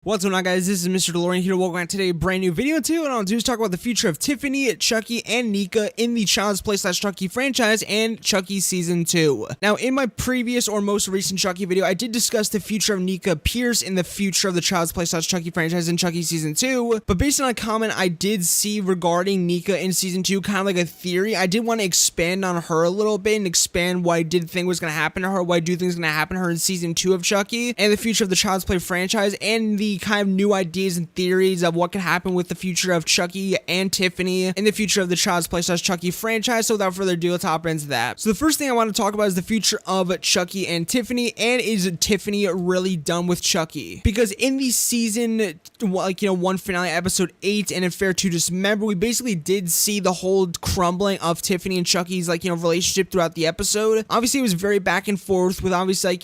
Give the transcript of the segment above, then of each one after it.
What's going on, guys? This is Mr. DeLorean here. Welcome back to a brand new video too, and I'll do is talk about the future of Tiffany, Chucky, and Nica in the Child's Play / Chucky franchise and Chucky Season 2. Now, in my previous or most recent Chucky video, I did discuss the future of Nica Pierce in the future of the Child's Play / Chucky franchise and Chucky Season 2, but based on a comment I did see regarding Nica in Season 2, kind of like a theory, I did want to expand on her a little bit and expand what I did think was going to happen to her, what I do think is going to happen to her in Season 2 of Chucky, and the future of the Child's Play franchise, and the kind of new ideas and theories of what could happen with the future of Chucky and Tiffany in the future of the Child's Play / Chucky franchise. So without further ado, let's hop into that. So the first thing I want to talk about is the future of Chucky and Tiffany, and is Tiffany really done with Chucky? Because in the season, like, one finale, episode 8, and in Fair to Dismember, we basically did see the whole crumbling of Tiffany and Chucky's, relationship throughout the episode. Obviously, it was very back and forth with obviously,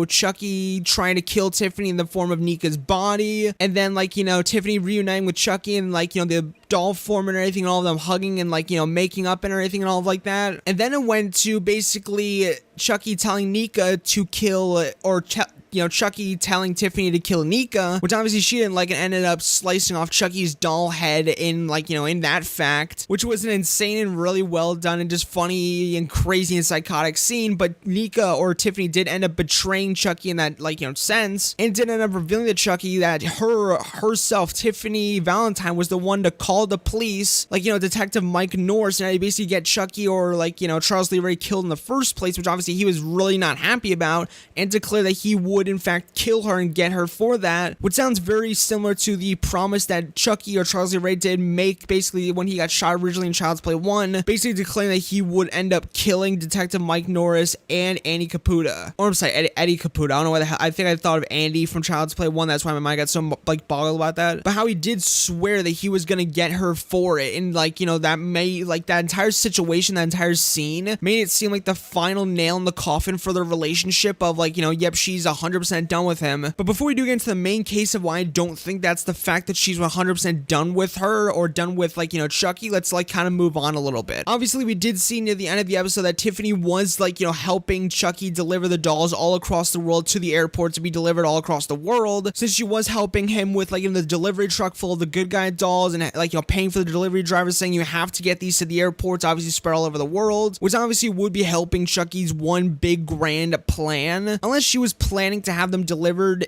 Chucky trying to kill Tiffany in the form of Nica's body, and then, Tiffany reuniting with Chucky and, the doll form and everything, and all of them hugging and, making up and everything and all of like that. And then it went to basically Chucky telling Nica to kill, or Chucky telling Tiffany to kill Nica, which obviously she didn't like, and ended up slicing off Chucky's doll head in, in that fact, which was an insane and really well done and just funny and crazy and psychotic scene. But Nica, or Tiffany, did end up betraying Chucky in that, sense, and did end up revealing to Chucky that herself, Tiffany Valentine, was the one to call the police, Detective Mike Norris, and basically get Chucky, or Charles Lee Ray killed in the first place, which obviously he was really not happy about, and declare that he would in fact kill her and get her for that, which sounds very similar to the promise that Chucky, or Charles Lee Ray, did make basically when he got shot originally in Child's Play 1, basically declaring that he would end up killing Detective Mike Norris and Andy Caputa, or I'm sorry, Eddie Caputa. I don't know why the hell, I think I thought of Andy from Child's Play 1, that's why my mind got so boggled about that, but how he did swear that he was gonna get her for it, and that made, that entire situation, that entire scene made it seem like the final nail in the coffin for their relationship of yep, she's 100% done with him. But before we do get into the main case of why I don't think that's the fact that she's 100% done with her, or done with Chucky, let's kind of move on a little bit. Obviously, we did see near the end of the episode that Tiffany was helping Chucky deliver the dolls all across the world to the airport to be delivered all across the world, since she was helping him with the delivery truck full of the good guy dolls, and paying for the delivery driver, saying you have to get these to the airports, obviously spread all over the world, which obviously would be helping Chucky's one big grand plan, unless she was planning to have them delivered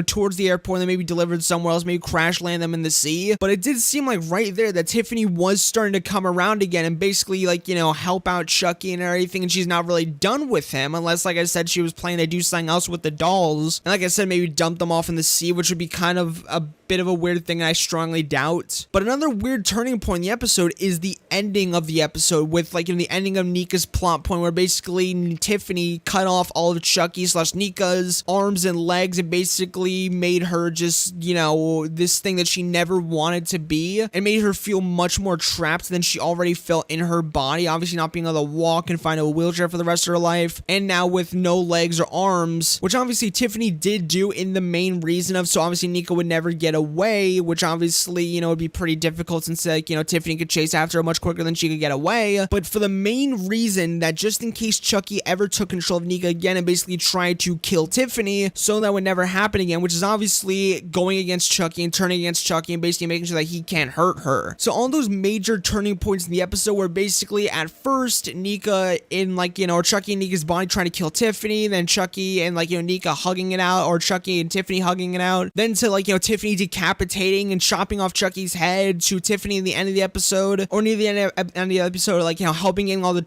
towards the airport, and then maybe delivered somewhere else, maybe crash land them in the sea. But it did seem like right there that Tiffany was starting to come around again and basically help out Chucky and everything, and she's not really done with him, unless, like I said, she was planning to do something else with the dolls, and like I said, maybe dump them off in the sea, which would be kind of a bit of a weird thing, I strongly doubt. But another weird turning point in the episode is the ending of the episode, with the ending of Nica's plot point, where basically Tiffany cut off all of Chucky / Nica's arms and legs, and basically made her just this thing that she never wanted to be, and made her feel much more trapped than she already felt in her body, obviously not being able to walk and find a wheelchair for the rest of her life, and now with no legs or arms, which obviously Tiffany did do in the main reason of, so obviously Nica would never get away, which obviously would be pretty difficult, since Tiffany could chase after her much quicker than she could get away. But for the main reason that just in case Chucky ever took control of Nica again and basically tried to kill Tiffany, so that would never happen again, which is obviously going against Chucky and turning against Chucky and basically making sure that he can't hurt her. So all those major turning points in the episode were basically at first Nica in or Chucky and Nica's body trying to kill Tiffany, then Chucky and Nica hugging it out, or Chucky and Tiffany hugging it out, then to Tiffany decapitating and chopping off Chucky's head, to Tiffany in the end of the episode, or near the end of the episode, helping getting all the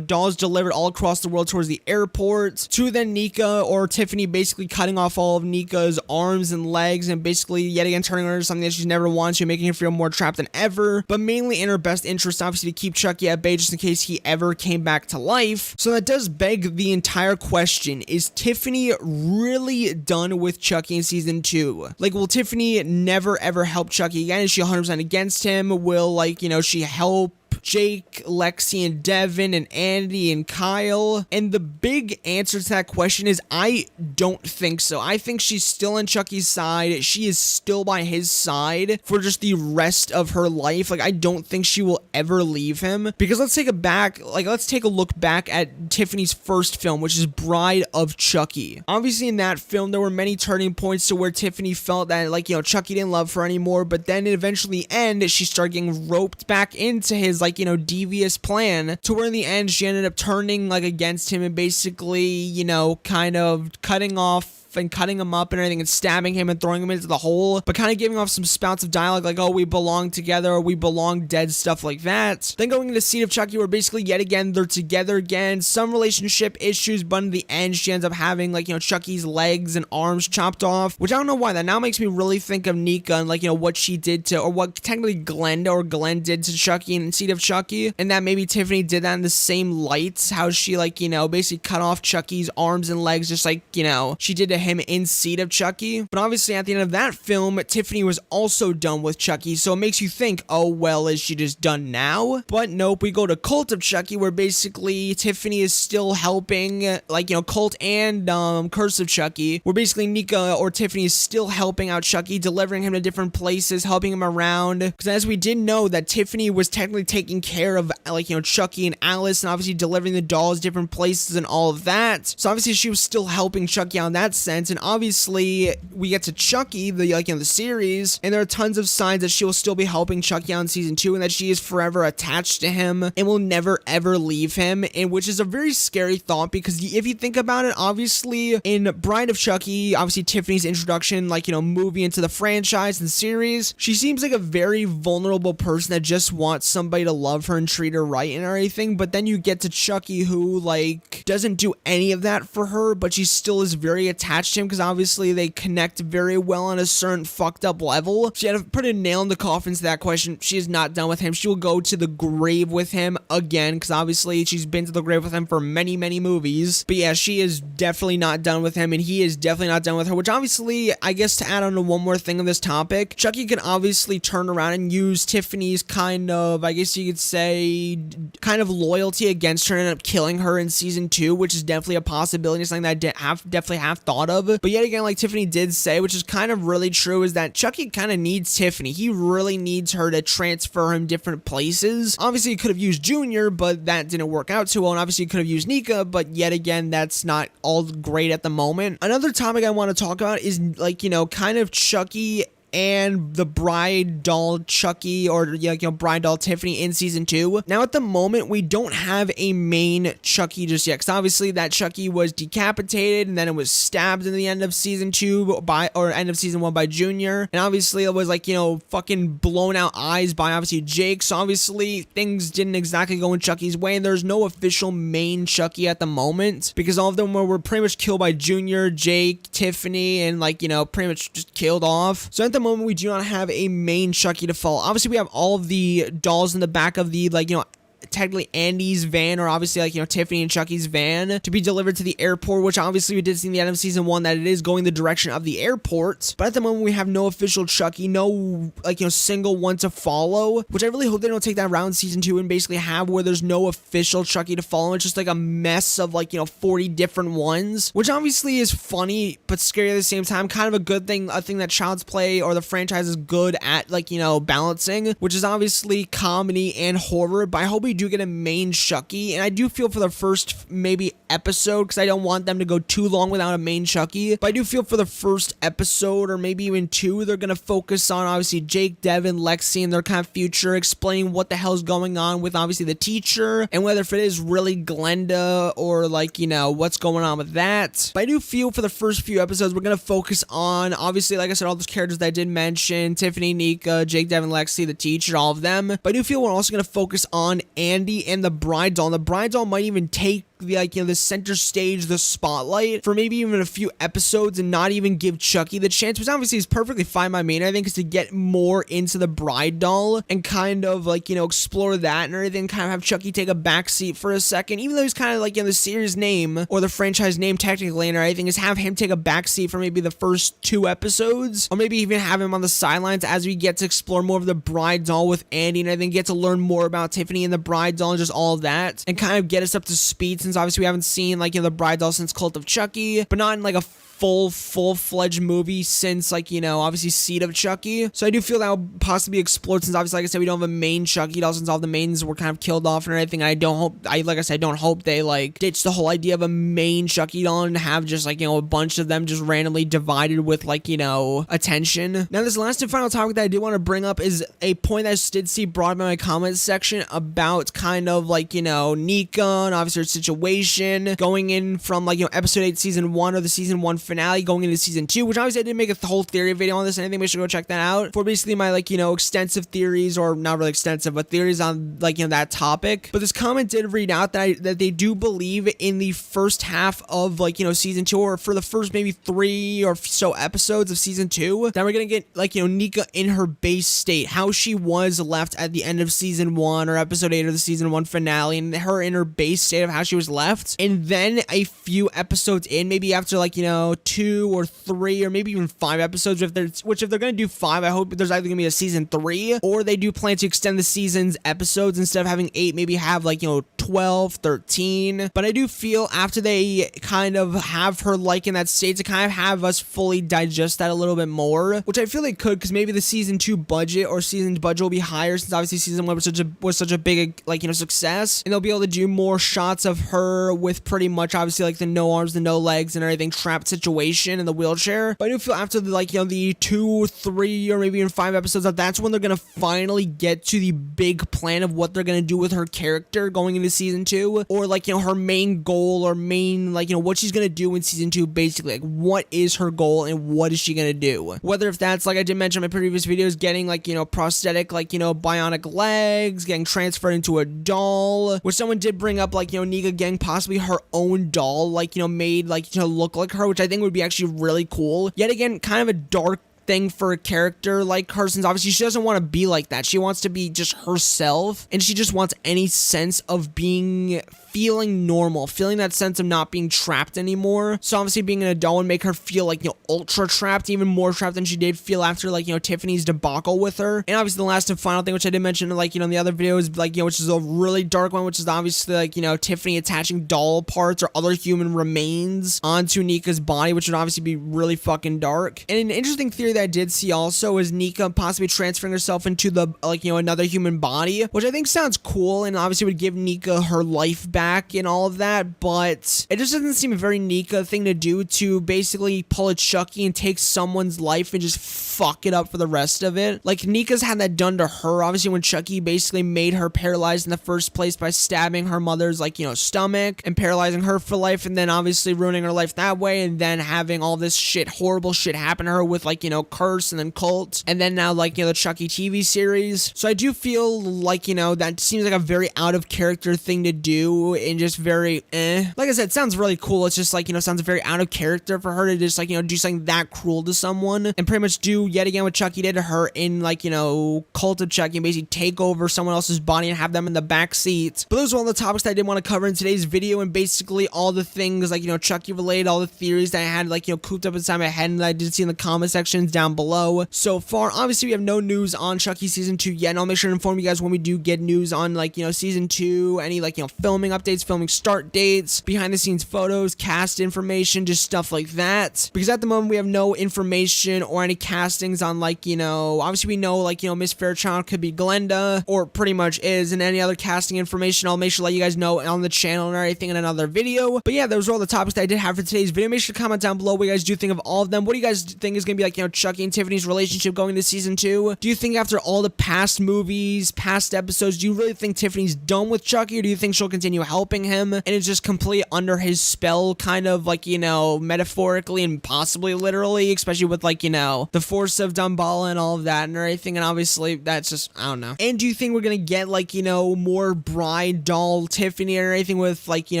dolls delivered all across the world towards the airport, to then Nica or Tiffany basically cutting off all of Nica's arms and legs, and basically yet again turning her into something that she's never wanted to, making her feel more trapped than ever, but mainly in her best interest, obviously, to keep Chucky at bay just in case he ever came back to life. So that does beg the entire question: is Tiffany really done with Chucky in Season 2? Will Tiffany never ever help Chucky again? Is she 100% against him? Will she help Jake, Lexi, and Devin, and Andy, and Kyle? And the big answer to that question is I don't think so. I think she's still on Chucky's side. She is still by his side for just the rest of her life. Like, I don't think she will ever leave him, because let's take a look back at Tiffany's first film, which is Bride of Chucky. Obviously, in that film, there were many turning points to where Tiffany felt that, like, you know, Chucky didn't love her anymore, but then it eventually ended. She started getting roped back into his, like, you know, devious plan, to where in the end, she ended up turning, like, against him and basically, you know, kind of cutting him up and everything, and stabbing him and throwing him into the hole, but kind of giving off some spouts of dialogue like, oh, we belong together, or we belong dead, stuff like that. Then going into Seed of Chucky, where basically yet again they're together again, some relationship issues, but in the end she ends up having, like, you know, Chucky's legs and arms chopped off, which I don't know why. That now makes me really think of Nica and, like, you know, what she did to, or what technically Glenn did to Chucky in Seed of Chucky, and that maybe Tiffany did that in the same light, how she, like, you know, basically cut off Chucky's arms and legs, just like, you know, she did to him in Seed of Chucky. But obviously at the end of that film, Tiffany was also done with Chucky, so it makes you think, oh well, is she just done now? But nope, we go to Cult of Chucky, where basically Tiffany is still helping, like, you know, Cult and Curse of Chucky, where basically Nica or Tiffany is still helping out Chucky, delivering him to different places, helping him around, because as we did know that Tiffany was technically taking care of, like, you know, Chucky and Alice, and obviously delivering the dolls different places and all of that, so obviously she was still helping Chucky out in that sense. And obviously we get to Chucky, the, like, you know, the series, and there are tons of signs that she will still be helping Chucky out in season 2, and that she is forever attached to him and will never ever leave him, and which is a very scary thought, because if you think about it, obviously in Bride of Chucky, obviously Tiffany's introduction, like, you know, movie into the franchise and series, she seems like a very vulnerable person that just wants somebody to love her and treat her right and everything. But then you get to Chucky, who, like, doesn't do any of that for her, but she still is very attached to him, because obviously they connect very well on a certain fucked up level. She had to put a nail in the coffin to that question. She is not done with him. She will go to the grave with him again, because obviously she's been to the grave with him for many, many movies. But yeah, she is definitely not done with him, and he is definitely not done with her, which obviously, I guess to add on to one more thing of this topic, Chucky can obviously turn around and use Tiffany's kind of, I guess you could say, kind of loyalty against her and end up killing her in season 2, which is definitely a possibility, something that I definitely have thought of. But yet again, like Tiffany did say, which is kind of really true, is that Chucky kind of needs Tiffany. He really needs her to transfer him different places. Obviously, he could have used Junior, but that didn't work out too well, and obviously he could have used Nica, but yet again, that's not all great at the moment. Another topic I want to talk about is, like, you know, kind of Chucky and the bride doll Chucky, or, you know, bride doll Tiffany in season 2. Now at the moment we don't have a main Chucky just yet, because obviously that Chucky was decapitated and then it was stabbed in the end of season 2 or end of season 1 by Junior, and obviously it was, like, you know, fucking blown out eyes by obviously Jake, so obviously things didn't exactly go in Chucky's way, and there's no official main Chucky at the moment, because all of them were pretty much killed by Junior, Jake, Tiffany, and, like, you know, pretty much just killed off. So at the moment we do not have a main Chucky to follow. Obviously we have all of the dolls in the back of the, like, you know, technically Andy's van, or obviously, like, you know, Tiffany and Chucky's van, to be delivered to the airport, which obviously we did see in the end of season 1 that it is going the direction of the airport. But at the moment we have no official Chucky, no, like, you know, single one to follow, which I really hope they don't take that route in season 2 and basically have where there's no official Chucky to follow. It's just like a mess of, like, you know, 40 different ones, which obviously is funny but scary at the same time. Kind of a good thing, a thing that Child's Play or the franchise is good at, like, you know, balancing, which is obviously comedy and horror. But I hope we do get a main Chucky, and I do feel for the first maybe episode, because I don't want them to go too long without a main Chucky, but I do feel for the first episode or maybe even 2 they're gonna focus on obviously Jake, Devin, Lexi, and their kind of future, explaining what the hell's going on with obviously the teacher, and whether if it is really Glenda or, like, you know, what's going on with that. But I do feel for the first few episodes we're gonna focus on obviously, like I said, all those characters that I did mention: Tiffany, Nica, Jake, Devin, Lexi, the teacher, all of them. But I do feel we're also gonna focus on Andy and the bride doll. And the bride doll might even take the, like, the center stage, the spotlight for maybe even a few episodes and not even give Chucky the chance, which obviously is perfectly fine by me. And I think is to get more into the bride doll and kind of like, explore that and everything, kind of have Chucky take a backseat for a second, even though he's kind of like, the series name or the franchise name technically, and everything is have him take a backseat for maybe the first 2 episodes, or maybe even have him on the sidelines as we get to explore more of the bride doll with Andy, and I think get to learn more about Tiffany and the bride doll and just all of that, and kind of get us up to speed, since obviously we haven't seen like, the bride doll since Cult of Chucky, but not in like a full-fledged movie since, like, obviously Seed of Chucky. So I do feel that will possibly be explored, since obviously, like I said, we don't have a main Chucky doll, since all the mains were kind of killed off and everything. I like I said, don't hope they like ditch the whole idea of a main Chucky doll and have just like, a bunch of them just randomly divided with like, attention. Now, this last and final topic that I did want to bring up is a point that I did see brought up in my comments section about kind of like, Nica and obviously her situation going in from like, episode 8 season 1 or the season 1 finale going into season 2, which obviously I didn't make a whole theory video on this and anything, but you should go check that out for basically my like, extensive theories, or not really extensive, but theories on like, that topic. But this comment did read out that they do believe in the first half of like, season 2, or for the first maybe 3 or so episodes of season 2, that we're gonna get like, Nica in her base state, how she was left at the end of season 1 or episode 8 of the season 1 finale, and her in her base state of how she was left. And then a few episodes in, maybe after like, 2 or 3 or maybe even 5 episodes, if they're gonna do 5, I hope there's either gonna be a season 3, or they do plan to extend the season's episodes instead of having 8, maybe have like 12, 13. But I do feel after they kind of have her like in that state, to kind of have us fully digest that a little bit more, which I feel they could, because maybe the season 2 budget or season's budget will be higher, since obviously season 1 was such a big like, success, and they'll be able to do more shots of her with pretty much obviously like the no arms and no legs and everything trapped situation in the wheelchair. But I do feel after the like, the 2, 3 or maybe even 5 episodes, that's when they're gonna finally get to the big plan of what they're gonna do with her character going into season 2, or like, her main goal, or main like, what she's gonna do in season 2, basically like what is her goal and what is she gonna do, whether if that's like I did mention in my previous videos, getting like, prosthetic like, bionic legs, getting transferred into a doll, which someone did bring up like, Nica getting possibly her own doll, like, made like to look like her, which I think would be actually really cool. Yet again, kind of a dark thing for a character like her, since obviously she doesn't want to be like that. She wants to be just herself, and she just wants any sense of feeling normal, feeling that sense of not being trapped anymore. So obviously being an adult would make her feel like, ultra trapped, even more trapped than she did feel after like, Tiffany's debacle with her. And obviously the last and final thing, which I did mention like, in the other videos, like, which is a really dark one, which is obviously like, Tiffany attaching doll parts or other human remains onto Nica's body, which would obviously be really fucking dark. And an interesting theory that I did see also is Nica possibly transferring herself into the like, another human body, which I think sounds cool, and obviously would give Nica her life back and all of that, but it just doesn't seem a very Nica thing to do, to basically pull a Chucky and take someone's life and just fuck it up for the rest of it. Like, Nica's had that done to her, obviously, when Chucky basically made her paralyzed in the first place by stabbing her mother's, like, stomach and paralyzing her for life, and then obviously ruining her life that way, and then having all this horrible shit happen to her with, like, Curse and then Cult, and then now, like, the Chucky TV series. So I do feel like, that seems like a very out of character thing to do, and just very like I said, it sounds really cool. It's just like, sounds very out of character for her to just like, do something that cruel to someone, and pretty much do yet again what Chucky did to her in like, Cult of Chucky, and basically take over someone else's body and have them in the back seat. But those are all the topics that I did want to cover in today's video, and basically all the things like, Chucky related, all the theories that I had like, cooped up inside my head and that I did see in the comment sections down below. So far, obviously we have no news on Chucky season 2 yet, and I'll make sure to inform you guys when we do get news on like, season 2, any like, filming updates, filming start dates, behind the scenes photos, cast information, just stuff like that. Because at the moment we have no information or any castings on like, obviously we know like, Miss Fairchild could be Glenda, or pretty much is, and any other casting information I'll make sure to let you guys know on the channel and everything in another video. But yeah, those are all the topics that I did have for today's video. Make sure to comment down below what you guys do think of all of them. What do you guys think is gonna be like, Chucky and Tiffany's relationship going into season 2? Do you think after all the past movies, past episodes, do you really think Tiffany's done with Chucky, or do you think she'll continue helping him, and it's just completely under his spell, kind of like, you know, metaphorically and possibly literally, especially with like, you know, the force of Dumbala and all of that and everything. And obviously that's just, I don't know. And do you think we're gonna get like, you know, more bride doll Tiffany or anything with like, you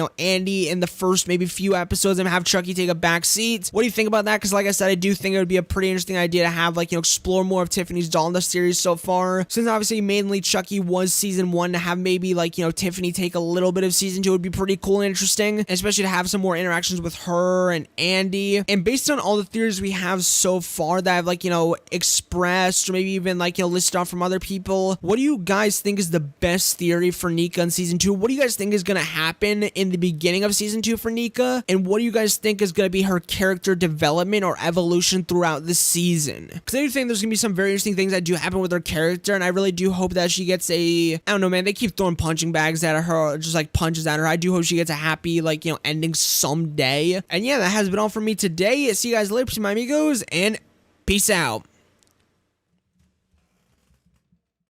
know, Andy in the first maybe few episodes and have Chucky take a back seat? What do you think about that? Because like I said, I do think it would be a pretty interesting idea to have like, you know, explore more of Tiffany's doll in the series so far, since obviously mainly Chucky was season 1. To have maybe like, you know, Tiffany take a little bit of season 2 would be pretty cool and interesting, especially to have some more interactions with her and Andy. And based on all the theories we have so far that I've like, you know, expressed or maybe even like, you know, listed off from other people, what do you guys think is the best theory for Nica in season 2? What do you guys think is gonna happen in the beginning of season 2 for Nica? And what do you guys think is gonna be her character development or evolution throughout the season? Because I do think there's gonna be some very interesting things that do happen with her character, and I really do hope that she gets a, I don't know, man, they keep throwing punching bags at her, just like punches at her. I do hope she gets a happy, like, you know, ending someday. And yeah, that has been all for me today. See you guys later, my amigos, and peace out.